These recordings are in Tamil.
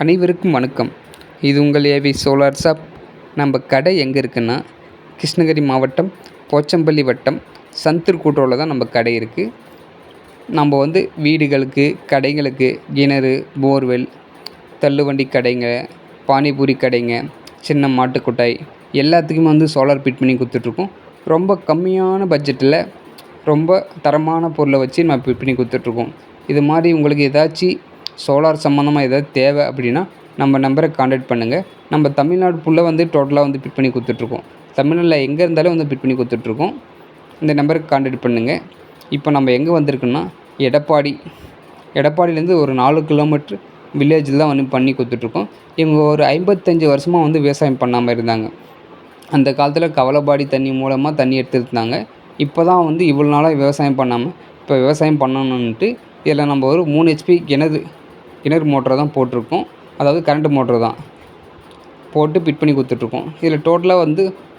அனைவருக்கும் வணக்கம். இது உங்கள் ஏவி சோலார் ஷாப். நம்ம கடை எங்கே இருக்குன்னா, கிருஷ்ணகிரி மாவட்டம் போச்சம்பள்ளி வட்டம் சந்தூர் கூட்டுறவில் தான் நம்ம கடை இருக்குது. நம்ம வீடுகளுக்கு, கடைகளுக்கு, கிணறு, போர்வெல், தள்ளுவண்டி கடைங்க, பானிபூரி கடைங்க, சின்ன மாட்டுக்கொட்டாய் எல்லாத்துக்குமே சோலார் ஃபிட் பண்ணி கொடுத்துட்ருக்கோம். ரொம்ப கம்மியான பட்ஜெட்டில் ரொம்ப தரமான பொருளை வச்சு நம்ம ஃபிட் பண்ணி கொடுத்துட்ருக்கோம். இது மாதிரி உங்களுக்கு ஏதாச்சும் சோலார் சம்மந்தமாக ஏதாவது தேவை அப்படின்னா நம்ம நம்பரை காண்டாக்ட் பண்ணுங்கள். நம்ம தமிழ்நாடு ஃபுல்லாக டோட்டலாக ஃபிட் பண்ணி கொடுத்துட்ருக்கோம். தமிழ்நாட்டில் எங்கே இருந்தாலும் ஃபிட் பண்ணி கொடுத்துட்ருக்கோம். இந்த நம்பருக்கு காண்டாக்ட் பண்ணுங்கள். இப்போ நம்ம எங்கே வந்திருக்கோன்னா, எடப்பாடியிலேருந்து ஒரு 4 கிலோமீட்ரு வில்லேஜில் தான் பண்ணி கொடுத்துட்ருக்கோம். இவங்க ஒரு 55 வருஷமாக விவசாயம் பண்ணாமல் இருந்தாங்க. அந்த காலத்தில் கவலைப்பாடி தண்ணி மூலமாக தண்ணி எடுத்துருந்தாங்க. இப்போ தான் இவ்வளோ நாளாக விவசாயம் பண்ணாமல் இப்போ விவசாயம் பண்ணணுன்ட்டு இதில் நம்ம ஒரு 3 HP கிணறு மோட்டரை தான் போட்டிருக்கோம். அதாவது கரண்ட் மோட்ரு தான் போட்டு ஃபிட் பண்ணி கொடுத்துட்ருக்கோம். இதில் டோட்டலாக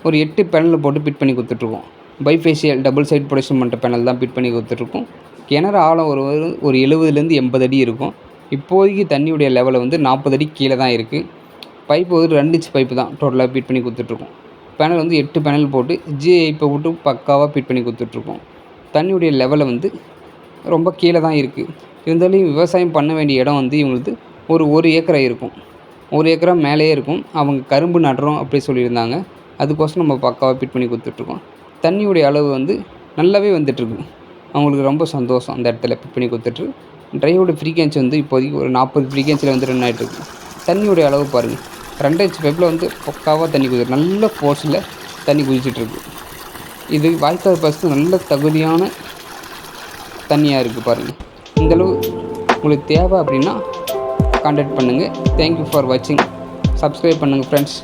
ஒரு 8 பேனல் போட்டு ஃபிட் பண்ணி கொடுத்துட்ருக்கோம். பைஃபேஷியல் டபுள் சைட் ப்ரொடக்ஷன் பண்ணுற பேனல் தான் ஃபிட் பண்ணி கொடுத்துட்ருக்கோம். கிணறு ஆழம் ஒரு 70லேருந்து 80 அடி இருக்கும். இப்போதைக்கு தண்ணியுடைய லெவலை 40 அடி கீழே தான் இருக்குது. பைப்பு ஒரு 2 இன்ச் பைப்பு தான் டோட்டலாக ஃபிட் பண்ணி கொடுத்துட்ருக்கோம். பேனல் 8 பேனல் போட்டு ஜிஐப்பை விட்டு பக்காவாக ஃபிட் பண்ணி கொடுத்துட்ருக்கோம். தண்ணியுடைய லெவலை ரொம்ப கீழே தான் இருக்குது. இருந்தாலும் விவசாயம் பண்ண வேண்டிய இடம் இவங்களுக்கு ஒரு ஏக்கரா இருக்கும். 1 ஏக்கரா மேலேயே இருக்கும். அவங்க கரும்பு நடுறோம் அப்படி சொல்லியிருந்தாங்க. அதுக்கோசரம் நம்ம பக்காவாக ஃபிட் பண்ணி கொடுத்துட்ருக்கோம். தண்ணியுடைய அளவு நல்லாவே வந்துட்டுருக்கு. அவங்களுக்கு ரொம்ப சந்தோஷம் அந்த இடத்துல ஃபிட் பண்ணி கொடுத்துட்டு. ட்ரைவோட ஃப்ரீக்வன்சி இப்போதைக்கு ஒரு 40 ஃப்ரீக்வன்சியில் ரன் ஆகிட்டுருக்கு. தண்ணியுடைய அளவு பாருங்கள். 2 இன்ச் பைப்பில் பக்காவாக தண்ணி குதிச்சு நல்ல ஃபோர்ஸில் தண்ணி குதிச்சிட்ருக்கு. இது வாய்க்கால் பஸ்ட்டு நல்ல தகுதியான தண்ணியாக இருக்குது பாருங்கள். இந்தளவு உங்களுக்கு தேவை அப்படின்னா காண்டாக்ட் பண்ணுங்கள். தேங்க்யூ ஃபார் வாட்சிங். சப்ஸ்கிரைப் பண்ணுங்கள் ஃப்ரெண்ட்ஸ்.